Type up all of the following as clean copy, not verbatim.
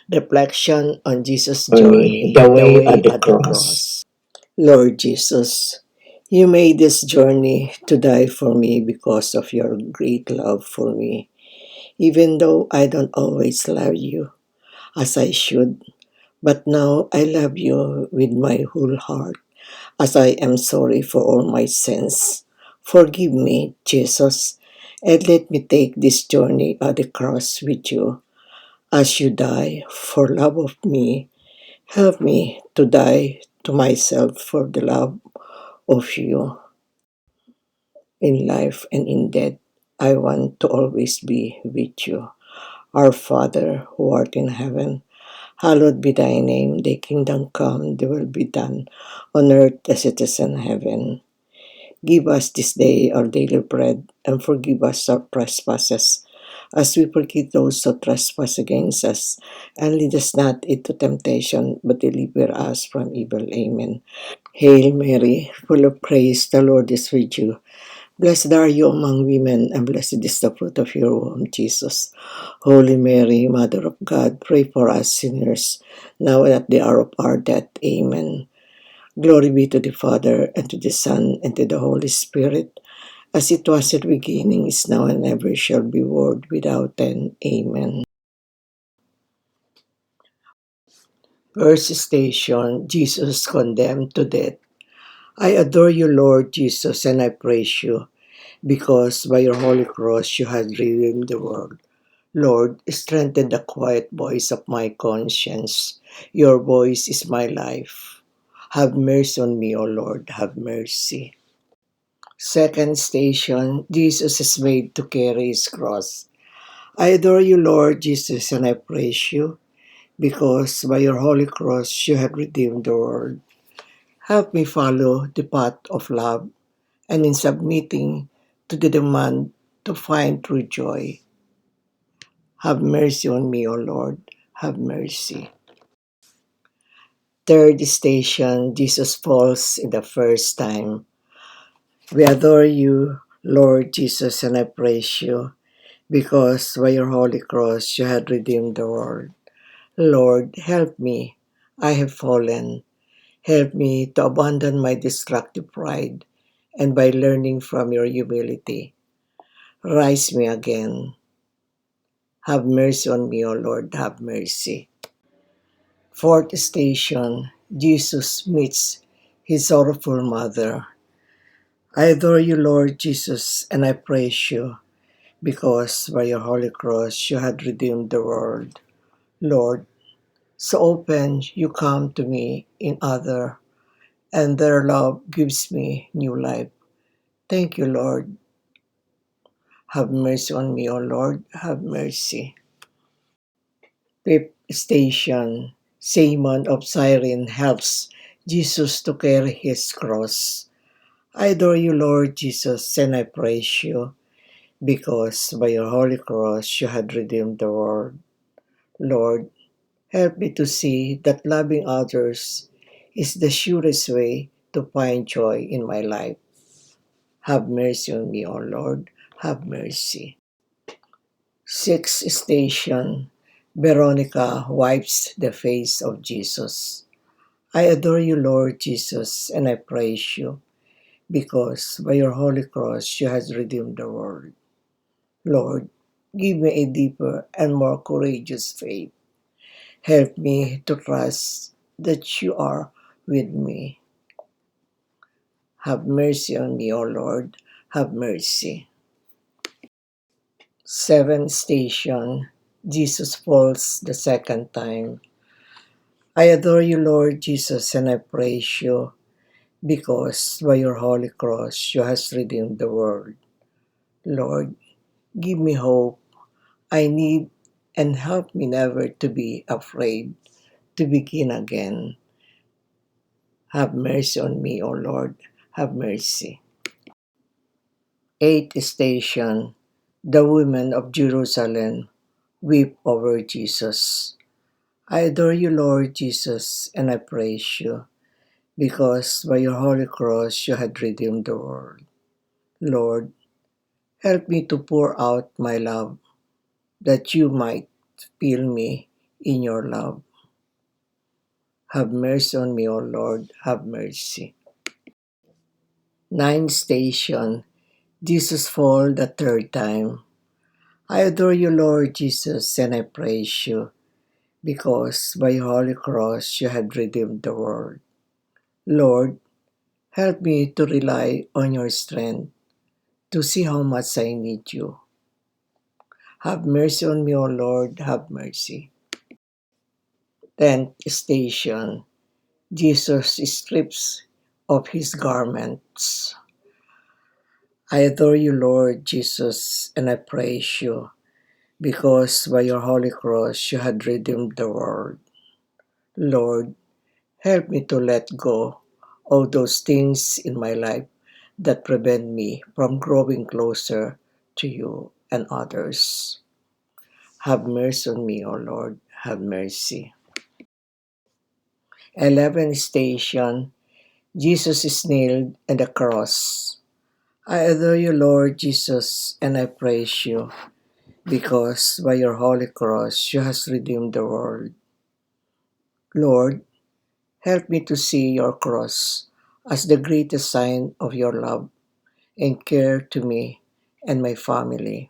Reflection on Jesus' Journey, journey, the the way way of the at the cross. cross. Lord Jesus, you made this journey to die for me because of your great love for me. Even though I don't always love you as I should, but now I love you with my whole heart, as I am sorry for all my sins. Forgive me, Jesus, and let me take this journey at the cross with you. As you die for love of me, help me to die to myself for the love of you. In life and in death, I want to always be with you. Our Father, who art in heaven, hallowed be thy name. Thy kingdom come, thy will be done, on earth as it is in heaven. Give us this day our daily bread, and forgive us our trespasses, as we forgive those who trespass against us. And lead us not into temptation, but deliver us from evil. Amen. Hail Mary, full of grace, the Lord is with you. Blessed are you among women, and blessed is the fruit of your womb, Jesus. Holy Mary, Mother of God, pray for us sinners, now and at the hour of our death. Amen. Glory be to the Father, and to the Son, and to the Holy Spirit, as it was at the beginning, is now, and ever shall be, world without end. Amen. First station, Jesus condemned to death. I adore you, Lord Jesus, and I praise you, because by your holy cross you have redeemed the world. Lord, strengthen the quiet voice of my conscience. Your voice is my life. Have mercy on me, O Lord, have mercy. Second station, Jesus is made to carry his cross. I adore you, Lord Jesus, and I praise you, because by your holy cross you have redeemed the world. Help me follow the path of love, and in submitting to the demand to find true joy. Have mercy on me, O Lord, have mercy. Third station, Jesus falls in the first time. We adore you, Lord Jesus, and I praise you, because by your holy cross you had redeemed the world. Lord, help me. I have fallen. Help me to abandon my destructive pride, and by learning from your humility, rise me again. Have mercy on me, O Lord, have mercy. Fourth station, Jesus meets his sorrowful mother. I adore you, Lord Jesus, and I praise you, because by your holy cross you had redeemed the world. Lord, so open you come to me in other, and their love gives me new life. Thank you, Lord. Have mercy on me, O Lord, have mercy. Fifth station, Simon of Cyrene helps Jesus to carry his cross. I adore you, Lord Jesus, and I praise you, because by your holy cross you had redeemed the world. Lord, help me to see that loving others is the surest way to find joy in my life. Have mercy on me, O Lord, have mercy. Sixth station, Veronica wipes the face of Jesus. I adore you, Lord Jesus, and I praise you, because by your holy cross you have redeemed the world. Lord, give me a deeper and more courageous faith. Help me to trust that you are with me. Have mercy on me, O Lord, have mercy. Seventh station, Jesus falls the second time. I adore you, Lord Jesus, and I praise you, because by your holy cross you have redeemed the world. Lord, give me hope I need, and help me never to be afraid to begin again. Have mercy on me, O Lord, have mercy. Eighth station, the women of Jerusalem weep over Jesus. I adore you, Lord Jesus, and I praise you, because by your holy cross you had redeemed the world. Lord, help me to pour out my love, that you might fill me in your love. Have mercy on me, O Lord, have mercy. Ninth station, Jesus fall the third time. I adore you, Lord Jesus, and I praise you, because by your holy cross you had redeemed the world. Lord, help me to rely on your strength, to see how much I need you. Have mercy on me, O Lord, have mercy. 10th station, Jesus strips of his garments. I adore you, Lord Jesus, and I praise you, because by your holy cross you had redeemed the world. Lord, help me to let go of those things in my life that prevent me from growing closer to you and others. Have mercy on me, O Lord, have mercy. 11th station, Jesus is nailed on the cross. I adore you, Lord Jesus, and I praise you, because by your holy cross you has redeemed the world. Lord, help me to see your cross as the greatest sign of your love and care to me and my family.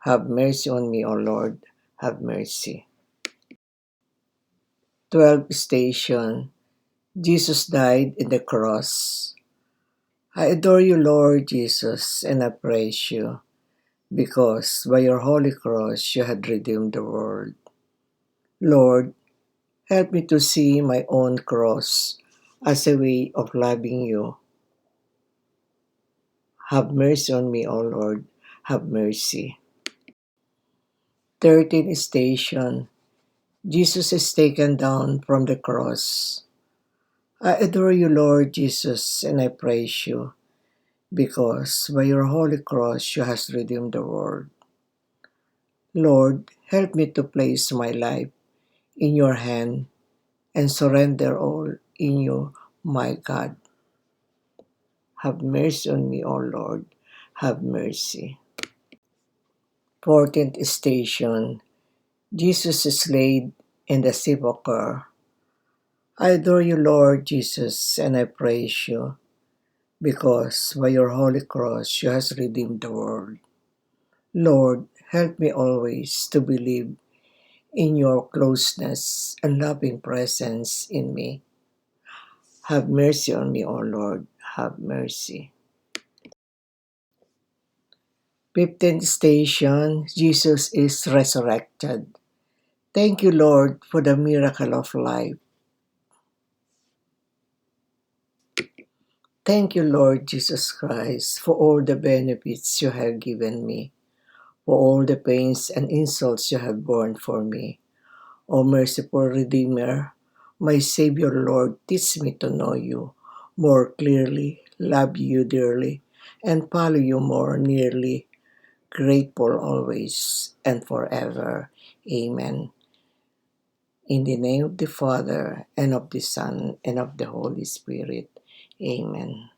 Have mercy on me, O Lord, have mercy. 12th station, Jesus died in the cross. I adore you, Lord Jesus, and I praise you, because by your holy cross you had redeemed the world. Lord, help me to see my own cross as a way of loving you. Have mercy on me, O Lord, have mercy. 13th station, Jesus is taken down from the cross. I adore you, Lord Jesus, and I praise you, because by your holy cross you has redeemed the world. Lord, help me to place my life in your hand and surrender all in you, my God. Have mercy on me, O Lord, have mercy. 14th station, Jesus is laid in the sepulchre. I adore you, Lord Jesus, and I praise you, because by your holy cross you has redeemed the world. Lord, help me always to believe in your closeness and loving presence in me. Have mercy on me, O Lord, have mercy. 15th station, Jesus is resurrected. Thank you, Lord, for the miracle of life. Thank you, Lord Jesus Christ, for all the benefits you have given me, for all the pains and insults you have borne for me. O merciful Redeemer, my Savior Lord, teach me to know you more clearly, love you dearly, and follow you more nearly, grateful always and forever. Amen. In the name of the Father, and of the Son, and of the Holy Spirit. Amen.